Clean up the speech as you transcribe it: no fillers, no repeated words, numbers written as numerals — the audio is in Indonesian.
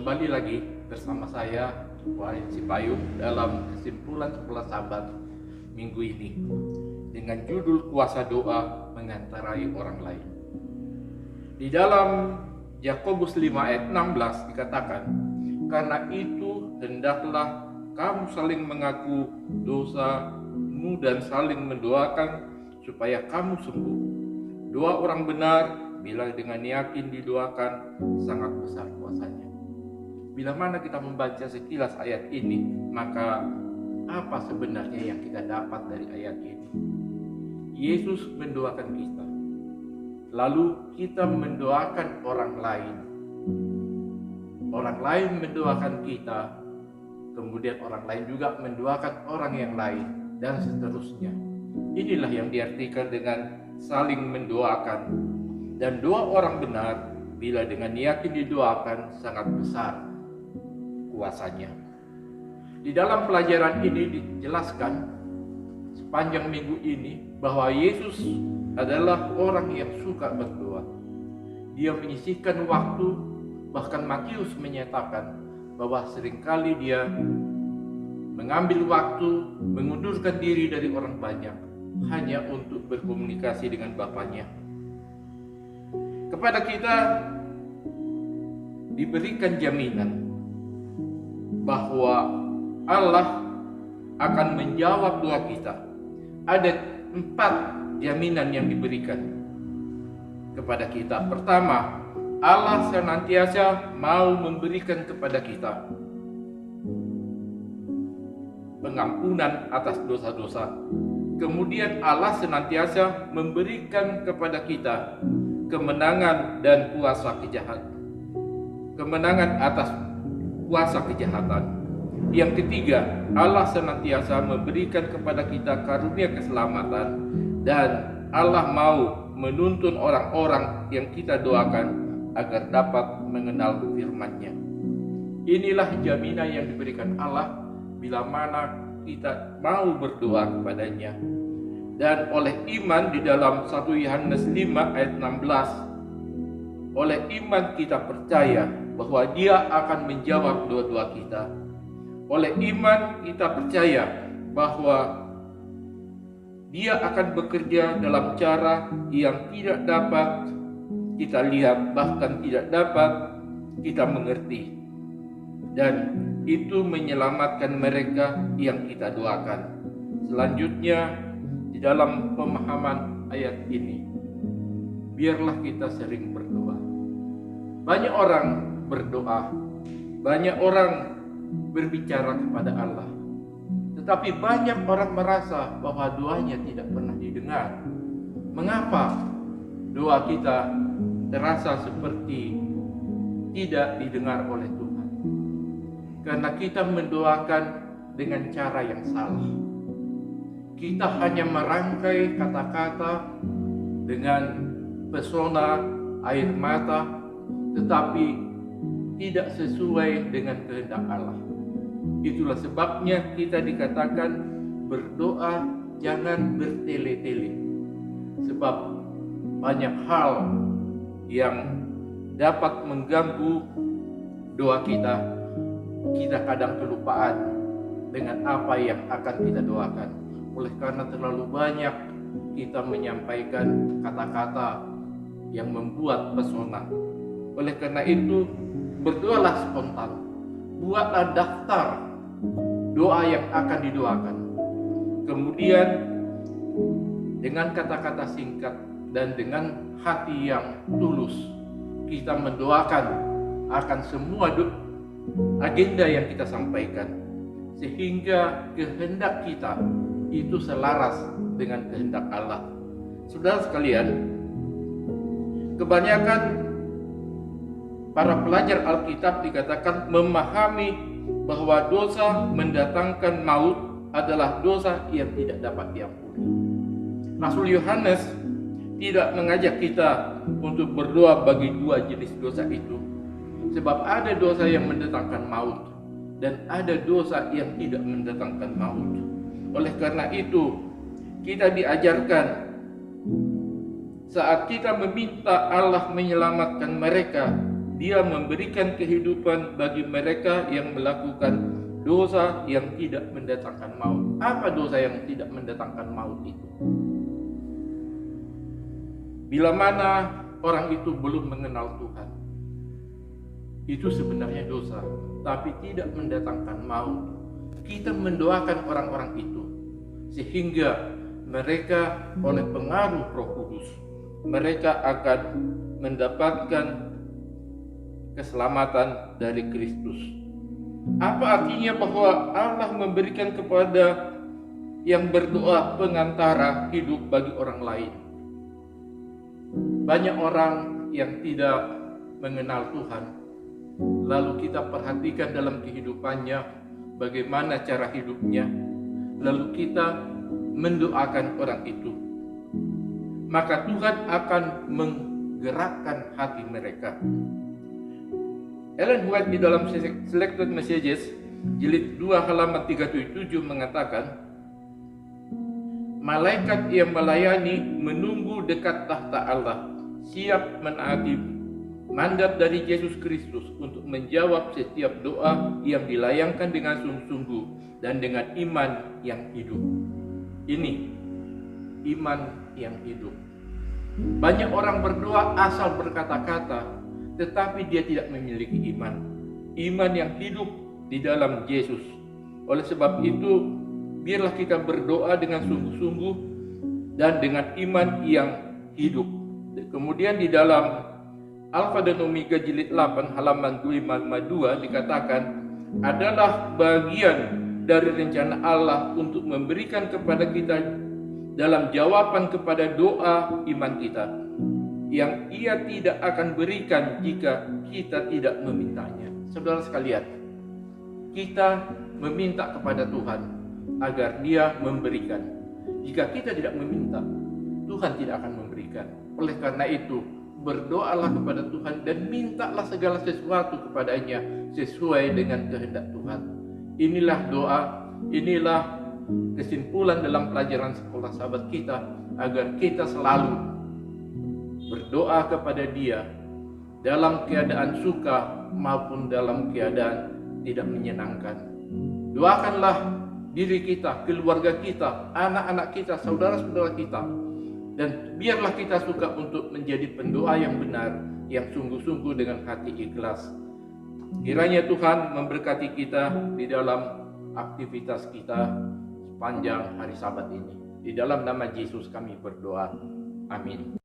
Kembali lagi bersama saya, Wahid Sipayung, dalam kesimpulan sekolah sahabat minggu ini dengan judul Kuasa Doa Mengantarai Orang Lain. Di dalam Yakobus 5 ayat 16 dikatakan, karena itu hendaklah kamu saling mengaku dosamu dan saling mendoakan supaya kamu sembuh. Doa orang benar bila dengan yakin didoakan sangat besar kuasanya. Bila mana kita membaca sekilas ayat ini, maka apa sebenarnya yang kita dapat dari ayat ini? Yesus mendoakan kita, lalu kita mendoakan orang lain. Orang lain mendoakan kita, kemudian orang lain juga mendoakan orang yang lain, dan seterusnya. Inilah yang diartikan dengan saling mendoakan. Dan doa orang benar bila dengan yakin didoakan sangat besar kuasanya. Di dalam pelajaran ini dijelaskan sepanjang minggu ini bahwa Yesus adalah orang yang suka berdoa. Dia menyisihkan waktu, bahkan Matius menyatakan bahwa seringkali dia mengambil waktu, mengundurkan diri dari orang banyak hanya untuk berkomunikasi dengan Bapaknya. Kepada kita diberikan jaminan bahwa Allah akan menjawab doa kita. Ada 4 jaminan yang diberikan kepada kita. Pertama, Allah senantiasa mau memberikan kepada kita pengampunan atas dosa-dosa. Kemudian Allah senantiasa memberikan kepada kita kemenangan dan kuasa kejahatan. Kemenangan atas kuasa kejahatan. Yang ketiga, Allah senantiasa memberikan kepada kita karunia keselamatan, dan Allah mau menuntun orang-orang yang kita doakan agar dapat mengenal firman-Nya. Inilah jaminan yang diberikan Allah bila mana kita mau berdoa kepadanya. Dan oleh iman di dalam 1 Yohanes 5 ayat 16, oleh iman kita percaya bahwa Dia akan menjawab doa-doa kita. Oleh iman kita percaya bahwa Dia akan bekerja dalam cara yang tidak dapat kita lihat, bahkan tidak dapat kita mengerti. Dan itu menyelamatkan mereka yang kita doakan. Selanjutnya, di dalam pemahaman ayat ini, biarlah kita sering berdoa. Banyak orang berdoa, banyak orang berbicara kepada Allah, tetapi banyak orang merasa bahwa doanya tidak pernah didengar. Mengapa doa kita terasa seperti tidak didengar oleh Tuhan? Karena kita mendoakan dengan cara yang salah. Kita hanya merangkai kata-kata dengan pesona air mata, tetapi tidak sesuai dengan kehendak Allah. Itulah sebabnya kita dikatakan berdoa jangan bertele-tele. Sebab banyak hal yang dapat mengganggu doa kita. Kita kadang kelupaan dengan apa yang akan kita doakan. Oleh karena terlalu banyak kita menyampaikan kata-kata yang membuat pesona. Oleh karena itu, berdoalah spontan. Buatlah daftar doa yang akan didoakan. Kemudian dengan kata-kata singkat dan dengan hati yang tulus, kita mendoakan akan semua agenda yang kita sampaikan, sehingga kehendak kita itu selaras dengan kehendak Allah. Saudara sekalian, kebanyakan para pelajar Alkitab dikatakan memahami bahwa dosa mendatangkan maut adalah dosa yang tidak dapat diampuni. Rasul Yohanes tidak mengajak kita untuk berdoa bagi 2 jenis dosa itu, sebab ada dosa yang mendatangkan maut dan ada dosa yang tidak mendatangkan maut. Oleh karena itu, kita diajarkan saat kita meminta Allah menyelamatkan mereka Dia memberikan kehidupan bagi mereka yang melakukan dosa yang tidak mendatangkan maut. Apa dosa yang tidak mendatangkan maut itu? Bila mana orang itu belum mengenal Tuhan, itu sebenarnya dosa, tapi tidak mendatangkan maut. Kita mendoakan orang-orang itu sehingga mereka oleh pengaruh Roh Kudus, mereka akan mendapatkan keselamatan dari Kristus. Apa artinya bahwa Allah memberikan kepada yang berdoa pengantara hidup bagi orang lain? Banyak orang yang tidak mengenal Tuhan, lalu kita perhatikan dalam kehidupannya bagaimana cara hidupnya, lalu kita mendoakan orang itu, maka Tuhan akan menggerakkan hati mereka. Ellen White di dalam Selected Messages jilid 2 halaman 37 mengatakan, malaikat yang melayani menunggu dekat tahta Allah, siap menaati mandat dari Yesus Kristus untuk menjawab setiap doa yang dilayangkan dengan sungguh-sungguh dan dengan iman yang hidup. Ini iman yang hidup. Banyak orang berdoa asal berkata-kata, tetapi dia tidak memiliki iman. Iman yang hidup di dalam Yesus. Oleh sebab itu, biarlah kita berdoa dengan sungguh-sungguh dan dengan iman yang hidup. Kemudian di dalam Alfa dan Omega jilid 8 halaman 252 dikatakan, adalah bagian dari rencana Allah untuk memberikan kepada kita dalam jawaban kepada doa iman kita, yang Ia tidak akan berikan jika kita tidak memintanya. Saudara sekalian, kita meminta kepada Tuhan agar Dia memberikan. Jika kita tidak meminta, Tuhan tidak akan memberikan. Oleh karena itu, berdoalah kepada Tuhan dan mintalah segala sesuatu kepadanya sesuai dengan kehendak Tuhan. Inilah doa, inilah kesimpulan dalam pelajaran sekolah sahabat kita, agar kita selalu berdoa kepada Dia dalam keadaan suka maupun dalam keadaan tidak menyenangkan. Doakanlah diri kita, keluarga kita, anak-anak kita, saudara-saudara kita, dan biarlah kita suka untuk menjadi pendoa yang benar, yang sungguh-sungguh dengan hati ikhlas. Kiranya Tuhan memberkati kita di dalam aktivitas kita sepanjang hari Sabat ini. Di dalam nama Yesus kami berdoa. Amin.